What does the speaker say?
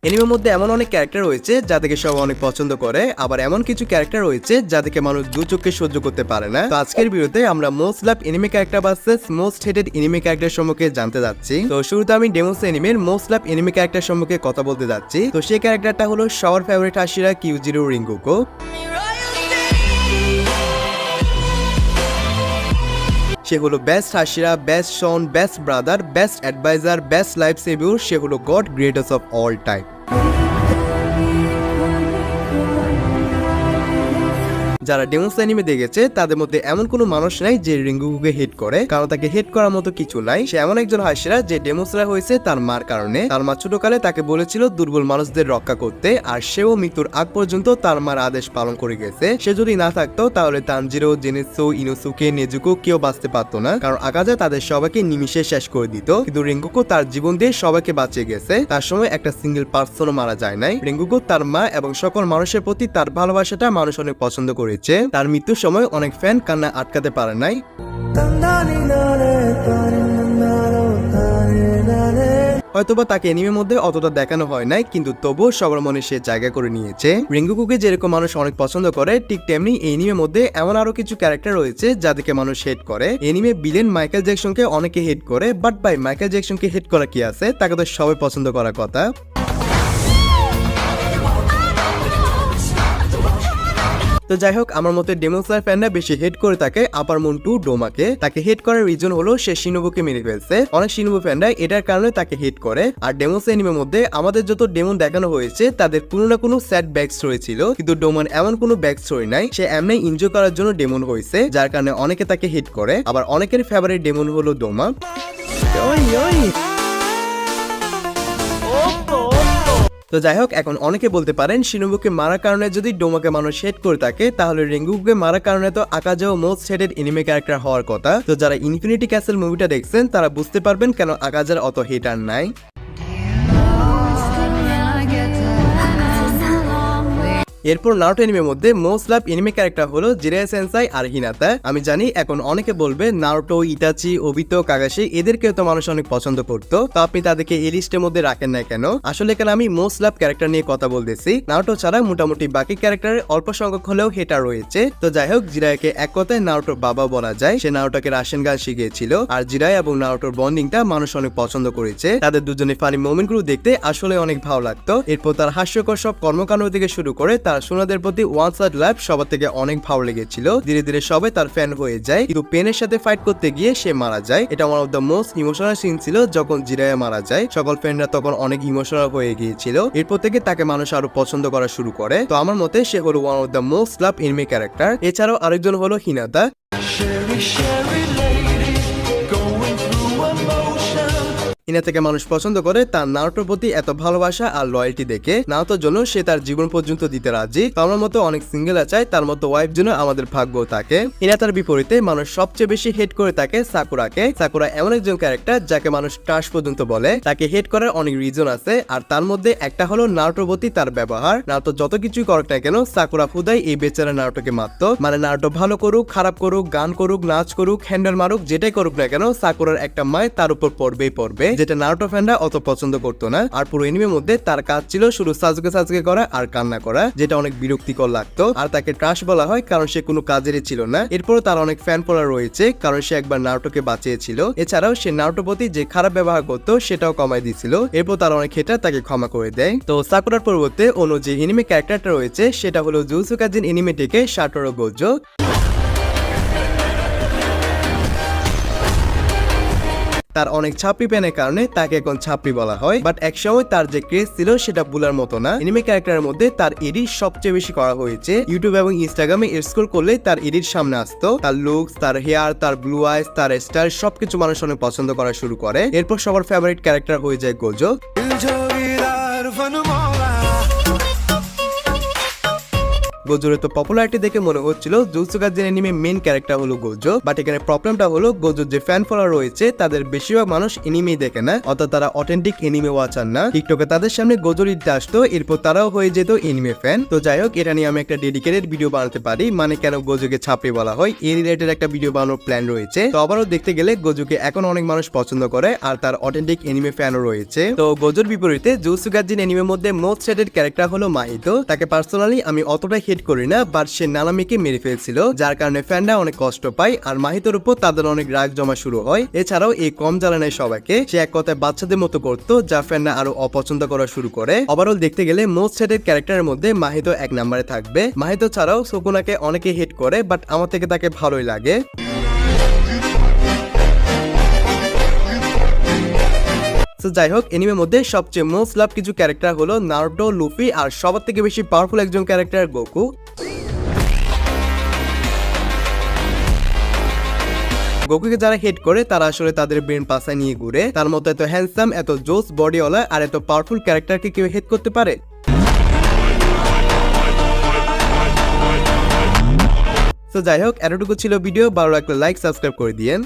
এনিমের মধ্যে এমন অনেক ক্যারেক্টার রয়েছে যাদেরকে সবাই অনেক পছন্দ করে, আবার এমন কিছু ক্যারেক্টার রয়েছে যাদেরকে মানুষ দু চোখে সহ্য করতে পারে না। তো আজকের ভিডিওতে আমরা most love anime character versus most hated anime character সম্পর্কে জানতে যাচ্ছি। তো শুরুতে আমি ডেমোস এনিমের মোস্ট লাভ এনিমে ক্যারেক্টার সম্পর্কে কথা বলতে যাচ্ছি। তো সেই ক্যারেক্টারটা হলো সবার ফেভারিট হাশিরা কিউজিরো রিঙ্গুকো। সে হলো best hashira, best son, best brother, best adviser, best life saviour. সে হলো God greatest of all time. যারা ডেমোস অ্যানিমে দেখেছে তাদের মধ্যে এমন কোনো মানুষ নাই যে রিঙ্গুকুকে হেট করে, কারণ তাকে হেট করার মতো কিছু নাই। সে এমন একজন হাশিরা যে ডেমোসরা হয়েছে তার মার কারণে। তার মা ছোটকালে তাকে বলেছিল দুর্বল মানুষদের রক্ষা করতে, আর সেও মৃত্যুর আগ পর্যন্ত তার মার আদেশ পালন করে গেছে। সে যদি না থাকতো তাহলে তানজিরো, জেনেসু, ইনোসুকে, নেজুকো কেউ বাঁচতে পারতো না, কারণ আকাজা তাদের সবাইকে নিমিষে শেষ করে দিত। কিন্তু রিঙ্গুকো তার জীবন দিয়ে সবাইকে বাঁচিয়ে গেছে। তার সময় একটা সিঙ্গেল পার্সনও মারা যায় নাই। রিঙ্গুকো তার মা এবং সকল মানুষের প্রতি তার ভালোবাসাটা মানুষ অনেক পছন্দ করেছে। তার মৃত্যুর সময় অনেক ফ্যান কান্না আটকাতে পারে নাই। হয়তোবা তাকে এনিমের মধ্যে অতটা দেখানো হয় নাই, কিন্তু তবুও সবার মনে সে জায়গা করে নিয়েছে। রিঙ্গুকুকে যেরকম মানুষ অনেক পছন্দ করে, ঠিক তেমনি এই এনিমের মধ্যে এমন আরো কিছু ক্যারেক্টার রয়েছে যাদেরকে মানুষ হেট করে। এনিমে ভিলেন মাইকেল জ্যাকসনকে অনেকে হেট করে, বাট ভাই মাইকেল জ্যাকসনকে হেট করা কি আছে, তাকে তো সবাই পছন্দ করার কথা। তো যাই হোক, আমার মতে ডেমোসলার ফ্যানরা বেশি হেট করে থাকে আপার মুন টু ডোমাকে। তাকে হেট করার রিজন হলো সে শিনোবুকে মেরে ফেলছে। অনেক শিনোবু ফ্যানরা এটার কারণে তাকে হেট করে। আর ডেমোস এনিমের মধ্যে আমাদের যত ডেমন দেখানো হয়েছে তাদের কোনো না কোনো স্যাড ব্যাক স্টোরি ছিল, কিন্তু ডোমান এমন কোনো ব্যাক স্টোরি নাই। সে এমনি এনজয় করার জন্য ডেমন হয়েছে, যার কারণে অনেকে তাকে হেট করে। আবার অনেকের ফেভারিট ডেমন হলো ডোমা। তো যাই হোক, এখন অনেকে বলতে পারেন শিনোবুকে মারার কারণে যদি ডোমাকে মানুষ হেট করে থাকে, তাহলে রিঙ্গুকুকে মারার কারণে তো আকাজাও মোস্ট হেটেড এনিমে ক্যারেক্টার হওয়ার কথা। তো যারা ইনফিনিটি ক্যাসেল মুভিটা দেখছেন তারা বুঝতে পারবেন কেন আকাজার অত হেটার নাই। এরপর নারুটো এনিমের মধ্যে মোস্ট লাভ এনিমে ক্যারেক্টার হলো জিরায়া সেনসাই আর হিনাতা। আমি জানি এখন অনেকে বলবে নারুটো, ইতাচি, ওবিতো, কাগাশি এদেরকেও তো মানুষ অনেক পছন্দ করতো, তো আপনি তাদেরকে এই লিস্টের মধ্যে রাখেন না কেন? আসলে এখানে আমি মোস্ট লাভ ক্যারেক্টার নিয়ে কথা বলতেছি। নারুটো ছাড়া মোটামুটি বাকি ক্যারেক্টারের অল্প সংখ্যক হলেও হেটার রয়েছে। তো যাই হোক, জিরায়াকে এক কথায় নারুটোর বাবা বলা যায়। সে নারুটোকে রাশিয়ান গান শিখিয়েছিল, আর জিরায়া এবং নারুটোর বন্ডিংটা মানুষ অনেক পছন্দ করেছে। তাদের দুজনে ফানি মোমেন্ট গুলো দেখতে আসলে অনেক ভালো লাগতো। এরপর তার হাস্যকর সব কর্মকাণ্ড থেকে শুরু করে তার সোনাদের প্রতি ওয়ান সাইড লাভ সবার থেকে অনেক ভালো লেগেছিল। ধীরে ধীরে সবাই তার ফ্যান হয়ে যায়, কিন্তু পেনের সাথে ফাইট করতে গিয়ে সে মারা যায়। এটা one of the most emotional scene ছিল যখন জিরায়া মারা যায়। সকল ফ্যানরা তখন অনেক ইমোশনাল হয়ে গিয়েছিল। এরপর থেকে তাকে মানুষ আরো পছন্দ করা শুরু করে। তো আমার মতে সে হলো one of the most love anime character. এছাড়াও আরেকজন হলো হিনাতা। হিনাতাকে মানুষ পছন্দ করে তার নারুটোর প্রতি এত ভালোবাসা আর লয়্যালটি দেখে। নারুটোর জন্য সে তার জীবন পর্যন্ত দিতে রাজি। আমার মতো অনেক সিঙ্গেল চায় তার মতো ওয়াইফ জন্য আমাদের ভাগ্য থাকে। হিনাতার বিপরীতে মানুষ সবচেয়ে বেশি হেট করে থাকে সাকুরাকে। সাকুরা এমন একজন ক্যারেক্টার যাকে মানুষ ক্রাশ পর্যন্ত বলে। তাকে হেট করার অনেক রিজন আছে, আর তার মধ্যে একটা হলো নারুটোর প্রতি তার ব্যবহার। নারুটো যত কিছুই করুক না কেন, সাকুরা খুদাই এই বেচারা নারুটোকে মারত। মানে নারুটো ভালো করুক, খারাপ করুক, গান করুক, নাচ করুক, হ্যান্ডেল মারুক, যেটাই করুক না কেন, সাকুরার একটা মায় তার উপর পড়বেই পড়বে, যেটা নারুটো ফ্যানরা অত পছন্দ করতো না। আর পুরো এনিমের মধ্যে তার কাজ ছিল শুধু সাজুকে করা আর কান্না করা, যেটা অনেক বিরক্তিকর লাগতো। আর তাকে ট্রাশ বলা হয় কারণ সে কোনো কাজেরই ছিল না। এরপরও তার অনেক ফ্যান ফলোয়ার রয়েছে কারণ সে একবার নারুটোকে বাঁচিয়েছিল। এছাড়াও সে নারুটোর প্রতি যে খারাপ ব্যবহার করতো সেটাও কমাই দিয়েছিল। এরপর তার অনেক হেটার তাকে ক্ষমা করে দেয়। তো সাকুরার পরিবর্তে অন্য যে এনিমে ক্যারেক্টারটা রয়েছে সেটা হলো জুজুৎসু কাইসেন এনিমে থেকে সাটোরু গোজো। তার অনেক ছাপড়ি প্যানের কারণে তাকে এখন ছাপড়ি বলা হয়, বাট একসময় তার যে ক্রেজ ছিল সেটা ভুলার মতো না। এনিমে ক্যারেক্টারের মধ্যে তার এডিট সবচেয়ে বেশি করা হয়েছে। ইউটিউব এবং ইনস্টাগ্রামে স্ক্রল করলে তার এডিট সামনে আসতো। তার লুকস, তার হেয়ার, তার ব্লু আইস, তার স্টাইল সবকিছু মানুষ অনেক পছন্দ করা শুরু করে। এরপর সবার ফেভারিট ক্যারেক্টার হয়ে যায় গোজো। গোজোর তো পপুলারিটি দেখে মনে হচ্ছিল jujutsu Kaisen anime main character হলো গোজো, বাট এখানে প্রবলেমটা হলো গোজোর যে ফ্যান ফলোয়ার রয়েছে তাদের বেশিরভাগ মানুষ এনিমে দেখে না, অর্থাৎ তারা অথেন্টিক এনিমে ওয়াচার না। টিকটকে তাদের সামনে গোজোর ঈদটা আসতো, এরপর তারাও হয়ে যেত এনিমে ফ্যান। তো যাই হোক, এটা নিয়ে আমি একটা ডেডিকেটেড ভিডিও বানাতে পারি, মানে কেন গোজোকে ছাপড়ি বলা হয় এই রিলেটেড একটা ভিডিও বানানোর প্ল্যান রয়েছে। তো আবারও দেখতে গেলে গোজোকে এখন অনেক মানুষ পছন্দ করে আর তার অথেন্টিক এনিমে ফ্যানও রয়েছে। তো গোজোর বিপরীতে জুজুৎসু কাইসেন এনিমের মধ্যে মোস্ট হেটেড ক্যারেক্টার হলো মাহিতো। তাকে পার্সোনালি আমি অতটা হেট করি না, বাট সে নানামিকে মেরে ফেলছিল, যার কারণে ফ্যানরা অনেক কষ্ট পায় আর মাহিতোর উপর তাদের অনেক রাগ জমা শুরু হয়। এছাড়াও এই কম জ্বালা নেয় সবাইকে, সে এক কথায় বাচ্চাদের মতো করতো, যা ফ্যানরা আরো অপছন্দ করা শুরু করে। ওভারঅল দেখতে গেলে মোস্ট হেটেড ক্যারেক্টারের মধ্যে মাহিতো এক নম্বরে থাকবে। মাহিতো ছাড়াও সুকুনাকে অনেকে হেট করে, বাট আমার থেকে তাকে ভালোই লাগে। তো যাই হোক, এনিমের মধ্যে সবচেয়ে মোস্ট লাভ কিছু ক্যারেক্টার হলো নারুটো, লুফি আর সবার থেকে বেশি পাওয়ারফুল একজন ক্যারেক্টার গোকু। গোকুকে যারা হেট করে তারা আসলে তাদের ব্রেন পাশায় নিয়ে ঘুরে। তার মতো এত হ্যান্ডসাম, এত জোস বডিওয়ালা আর এত পাওয়ারফুল ক্যারেক্টারকে কেউ হেট করতে পারে? তো যাই হোক, এতটুকু ছিল ভিডিও। ভালো লাগলে লাইক সাবস্ক্রাইব করে দিয়েন।